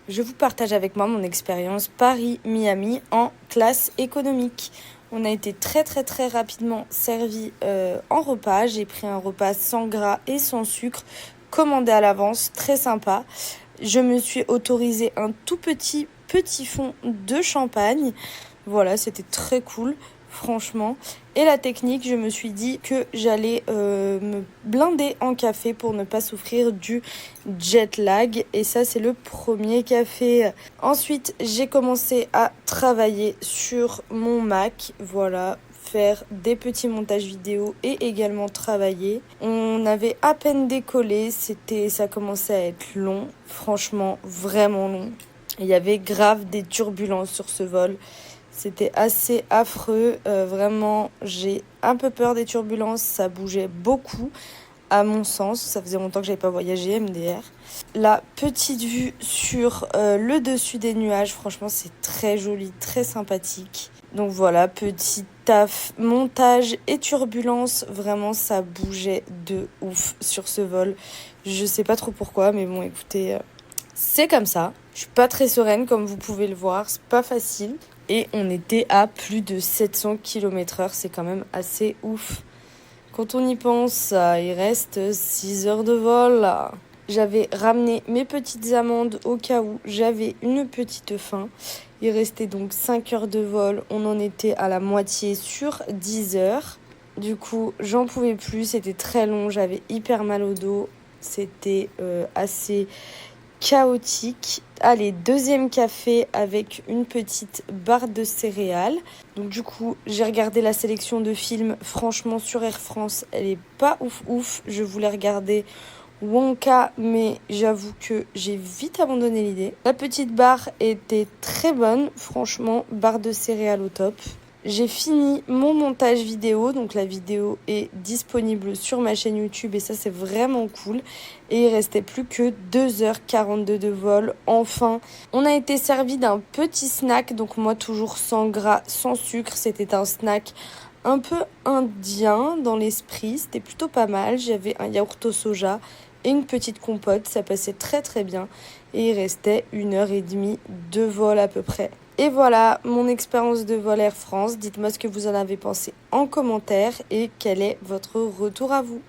Je vous partage avec moi mon expérience Paris-Miami en classe économique. On a été très rapidement servi en repas. J'ai pris un repas sans gras et sans sucre, commandé à l'avance, très sympa. Je me suis autorisé un tout petit fond de champagne. Voilà, c'était très cool, franchement. Et la technique, je me suis dit que j'allais me blinder en café pour ne pas souffrir du jet lag. Et ça, c'est le premier café. Ensuite, j'ai commencé à travailler sur mon Mac. Voilà, faire des petits montages vidéo et également travailler. On avait à peine décollé, ça commençait à être long, franchement vraiment long. Il y avait grave des turbulences sur ce vol. C'était assez affreux, vraiment j'ai un peu peur des turbulences, ça bougeait beaucoup à mon sens, ça faisait longtemps que j'avais pas voyagé MDR. La petite vue sur le dessus des nuages, franchement c'est très joli, très sympathique. Donc voilà, petit taf, montage et turbulence, vraiment ça bougeait de ouf sur ce vol. Je sais pas trop pourquoi, mais bon écoutez, c'est comme ça. Je suis pas très sereine comme vous pouvez le voir, c'est pas facile. Et on était à plus de 700 km/h, c'est quand même assez ouf. Quand on y pense, il reste 6 heures de vol là. J'avais ramené mes petites amandes au cas où j'avais une petite faim. Il restait donc 5 heures de vol, on en était à la moitié sur 10 heures. Du coup, j'en pouvais plus, c'était très long, j'avais hyper mal au dos. C'était assez chaotique. Allez, deuxième café avec une petite barre de céréales. Donc du coup, j'ai regardé la sélection de films. Franchement, sur Air France, elle est pas ouf. Je voulais regarder Wonka, mais j'avoue que j'ai vite abandonné l'idée. La petite barre était très bonne. Franchement, barre de céréales au top. J'ai fini mon montage vidéo, donc la vidéo est disponible sur ma chaîne YouTube et ça c'est vraiment cool. Et il restait plus que 2h42 de vol. Enfin, on a été servi d'un petit snack, donc moi toujours sans gras, sans sucre. C'était un snack un peu indien dans l'esprit, c'était plutôt pas mal. J'avais un yaourt au soja et une petite compote, ça passait très bien. Et il restait 1h30 de vol à peu près. Et voilà mon expérience de vol Air France. Dites-moi ce que vous en avez pensé en commentaire et quel est votre retour à vous.